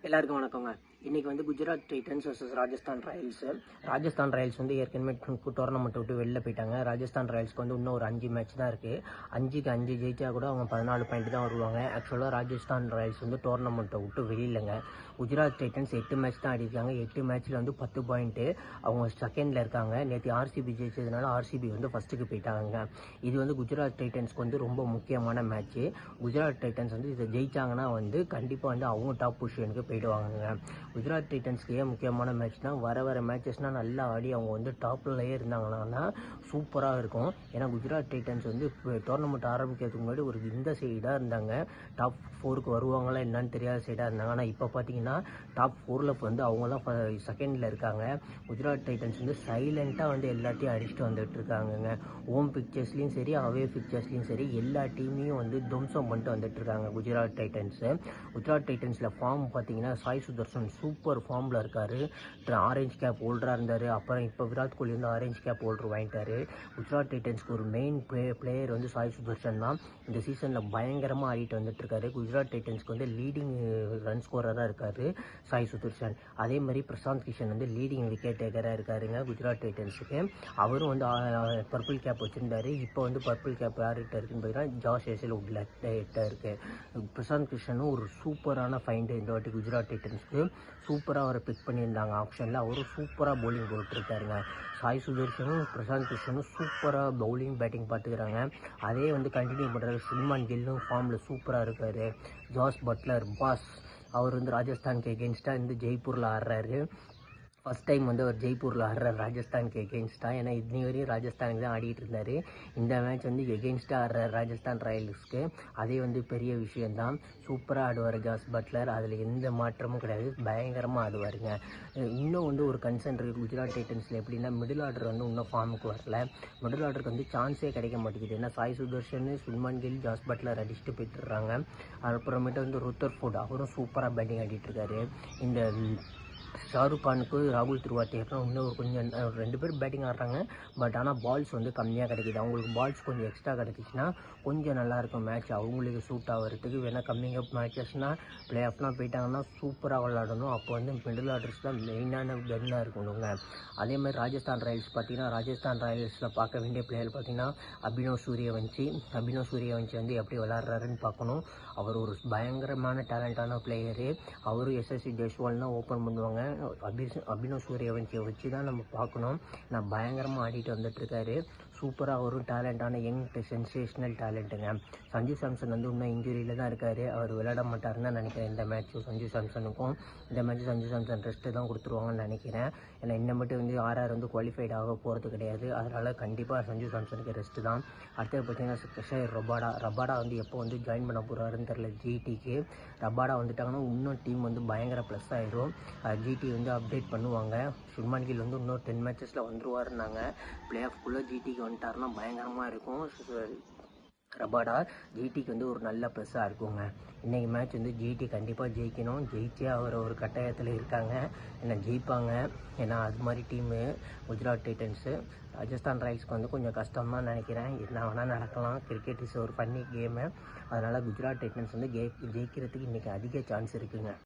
எல்லாருக்கும் வணக்கங்க. இன்றைக்கி வந்து Gujarat Titans versus Rajasthan royals. Rajasthan Royals வந்து ஏற்கனவே டோர்னமெண்ட் விட்டு வெளில போயிட்டாங்க. ராஜஸ்தான் ராயல்ஸ்க்கு வந்து இன்னும் ஒரு 5 மேட்ச் தான் இருக்குது. 5க்கு 5 ஜெயிச்சா கூட அவங்க 14 பாயிண்ட் தான் வருவாங்க. ஆக்சுவலாக ராஜஸ்தான் ராயல்ஸ் வந்து டோர்னமெண்ட்டை விட்டு வெளியிலங்க. குஜராத் டைட்டன்ஸ் 8 மேட்ச் தான் ஆடிருக்காங்க. 8 மேட்ச்சில் வந்து 10 பாயிண்ட்டு. அவங்க செகண்டில் இருக்காங்க. நேற்று ஆர்சிபி ஜெயிச்சதுனால ஆர்சிபி வந்து ஃபஸ்ட்டுக்கு போயிட்டாங்க. இது வந்து குஜராத் டைட்டன்ஸ்க்கு வந்து ரொம்ப முக்கியமான மேட்ச்சு. குஜராத் டைட்டன்ஸ் வந்து இதை ஜெயிச்சாங்கன்னா வந்து கண்டிப்பாக வந்து அவங்க டாப் பொசிஷனுக்கு போயிடுவாங்க. குஜராத் டைட்டன்ஸ்க்கு ஏன் முக்கியமான மேட்ச்னால் வர மேட்சஸ்னால் நல்லா ஆடி அவங்க வந்து டாப்லேயே இருந்தாங்கன்னா சூப்பராக இருக்கும். ஏன்னா குஜராத் டைட்டன்ஸ் வந்து டோர்னமெண்ட் ஆரம்பிக்கிறதுக்கு முன்னாடி ஒரு இந்த சைடாக இருந்தாங்க. டாப் 4க்கு வருவாங்களா என்னன்னு தெரியாத சைடாக இருந்தாங்க. ஆனால் இப்போ பார்த்தீங்கன்னா டாப் 4ல் வந்து அவங்க தான் செகண்டில் இருக்காங்க. குஜராத் டைட்டன்ஸ் வந்து சைலண்ட்டாக வந்து எல்லாத்தையும் அடிச்சுட்டு வந்துட்டு இருக்காங்கங்க. ஹோம் பிக்சர்ஸ்லையும் சரி அவே பிக்சர்ஸ்லையும் சரி எல்லா டீமையும் வந்து துவம்சம் பண்ணிட்டு வந்துட்டு இருக்காங்க குஜராத் டைட்டன்ஸு. குஜராத் டைட்டன்ஸில் ஃபார்ம் பார்த்தீங்கன்னா சாய் சுதர்ஷன் சூப்பர் ஃபார்மில் இருக்கார். ஆரஞ்சு கேப் ஹோல்டராக இருந்தார். அப்புறம் இப்போ விராட் கோலி வந்து ஆரஞ்சு கேப் ஹோல்டர் வாங்கிட்டார். குஜராத் டைட்டன்ஸ்க்கு ஒரு மெயின் பிளேயர் வந்து சாய் சுதர்ஷன் தான். இந்த சீசனில் பயங்கரமாக ஆடிட்டு வந்துட்டுருக்காரு. குஜராத் டைட்டன்ஸ்க்கு வந்து லீடிங் ரன் ஸ்கோரராக இருக்கார் சாய் சுதர்ஷன். அதே மாதிரி பிரசாந்த் கிஷன் வந்து லீடிங் விக்கெட் டேக்கராக இருக்காருங்க குஜராத் டைட்டன்ஸுக்கு. அவரும் வந்து பர்பிள் கேப் வச்சுருந்தார். இப்போ வந்து பர்பிள் கேப் யார்கிட்ட இருக்குன்னு பார்த்தீங்கன்னா ஜாஸ் ஹேசல்வுட்ல இருக்குது. பிரசாந்த் கிஷனும் ஒரு சூப்பரான ஃபைண்டு இந்த வாட்டி குஜராத் டைட்டன்ஸ்க்கு. சூப்பராக அவரை பிக் பண்ணியிருந்தாங்க ஆப்ஷனில். அவரும் சூப்பராக பவுலிங் போட்டுருக்காருங்க. சாய் சுதர்ஷனும் பிரசாந்த் கிஷனும் சூப்பராக பவுலிங் பேட்டிங் பார்த்துக்கிறாங்க. அதே வந்து கண்டினியூ பண்ணுறாரு. சுல்மான் கில்லும் ஃபார்மில் சூப்பராக இருக்கார். ஜாஸ் பட்லர் பாஸ் அவர் வந்து ராஜஸ்தானுக்கு எகென்ஸ்டாக வந்து ஜெய்ப்பூரில் ஆடுறாரு. ஃபஸ்ட் டைம் வந்து அவர் ஜெய்ப்பூரில் ஆடுற ராஜஸ்தானுக்கு எகென்ஸ்டாக. ஏன்னா இன்னி வரையும் ராஜஸ்தானுக்கு தான் ஆடிட்டு இருந்தார். இந்த மேட்ச் வந்து எகென்ஸ்டாக ஆடுற ராஜஸ்தான் ராயல்ஸ்க்கு. அதே வந்து பெரிய விஷயந்தான். சூப்பராக ஆடுவார் ஜாஸ் பட்லர். அதில் எந்த மாற்றமும் கிடையாது. பயங்கரமாக ஆடுவாருங்க. இன்னும் வந்து ஒரு கன்சர்ன் இருக்குது குஜராத் டைட்டன்ஸில். எப்படின்னா மிடில் ஆர்டர் வந்து இன்னும் ஃபார்முக்கு வரல. மிடில் ஆர்டருக்கு வந்து சான்ஸே கிடைக்க மாட்டேங்குது. ஏன்னா சாய் சுதர்ஷன் சுல்மான் கில் ஜாஸ் பட்லர் அடிச்சுட்டு போயிட்டுறாங்க. அப்புறமேட்டு வந்து ருத்தர்ஃபோர்ட் அவரும் சூப்பராக பேட்டிங் ஆடிட்டுருக்காரு. இந்த ஷாருக் கானுக்கு ராகுல் திரிவாத்தியருக்கும் இன்னும் கொஞ்சம் 2 பேர் பேட்டிங் ஆடுறாங்க. பட் ஆனால் பால்ஸ் வந்து கம்மியாக கிடைக்கிது. அவங்களுக்கு பால்ஸ் கொஞ்சம் எக்ஸ்ட்ரா கிடச்சிச்சின்னா கொஞ்சம் நல்லாயிருக்கும் மேட்ச் அவங்களுக்கு சூட் ஆகிறதுக்கு. வேணால் கம்மிங் அப் மேட்சஸ்னால் பிளே ஆஃப்லாம் போயிட்டாங்கன்னா சூப்பராக விளாடணும். அப்போ வந்து மிடில் ஆர்டர்ஸ் தான் மெயினான கன்னாக இருக்கணுங்க. அதே மாதிரி ராஜஸ்தான் ராயல்ஸ் பார்த்திங்கன்னா ராஜஸ்தான் ராயல்ஸில் பார்க்க வேண்டிய பிளேயர் பார்த்திங்கன்னா அபினவ் சூரியவன்ஷி வந்து எப்படி விளாட்றாருன்னு பார்க்கணும். அவர் ஒரு பயங்கரமான டேலண்டான பிளேயரு. அவரும் எஸ்எஸ்சி ஜெய்ஸ்வால் தான் ஓப்பன் பண்ணுவாங்க. அபினவ் சூரியவன்ஷியை வச்சு தான் நம்ம பார்க்கணும். நான் பயங்கரமாக ஆடிட்டு வந்துட்டுருக்காரு. சூப்பராக ஒரு டேலண்டான யங் சென்சேஷனல் டேலண்ட்டுங்க. சஞ்சு சாம்சன் வந்து இன்னும் இன்ஜுரியில் தான் இருக்கார். அவர் விளையாட மாட்டாருன்னு தான் நினைக்கிறேன் இந்த மேட்ச்சும் சஞ்சு சாம்சனுக்கும். இந்த மேட்ச்சு சஞ்சு சாம்சன் ரெஸ்ட்டு தான் கொடுத்துருவாங்கன்னு நினைக்கிறேன். ஏன்னா இந்த மட்டும் வந்து ஆர்ஆர் வந்து குவாலிஃபைட் ஆக போகிறது கிடையாது. அதனால் கண்டிப்பாக சஞ்சு சாம்சனுக்கு ரெஸ்ட்டு தான். அடுத்தது பார்த்திங்கன்னா கஷயர் ரபாடா வந்து எப்போ வந்து ஜாயின் பண்ண போகிறாருன்னு தெரில ஜிடிக்கு. ரபாடா வந்துட்டாங்கன்னா இன்னும் டீம் வந்து பயங்கர ப்ளஸ் ஆகிடும். ஜிடி வந்து அப்டேட் பண்ணுவாங்க. சுல்மான் கில் வந்து இன்னும் 10 மேட்சஸில் வந்துருவாருன்னாங்க. பிளே ஆஃப்குள்ளே ஜிடிக்கு வந்துட்டாருன்னா பயங்கரமாக இருக்கும். ரபாடா ஜிடிக்கு வந்து ஒரு நல்ல ப்ளஸ்ஸாக இருக்குங்க. இன்றைக்கி மேட்ச் வந்து ஜிடி கண்டிப்பாக ஜெயிக்கணும். ஜெயிச்சே அவர் ஒரு கட்டாயத்தில் இருக்காங்க. ஏன்னா ஜெயிப்பாங்க. ஏன்னா அது மாதிரி டீமு குஜராத் டைட்டன்ஸு. ராஜஸ்தான் ராயல்ஸ்க்கு வந்து கொஞ்சம் கஷ்டம் தான் நினைக்கிறேன். என்ன வேணால் நடக்கலாம். கிரிக்கெட் இஸ் ஒரு ஃபன்னி கேமு. அதனால் குஜராத் டைட்டன்ஸ் வந்து ஜெயிக்கிறதுக்கு இன்றைக்கி அதிக சான்ஸ் இருக்குதுங்க.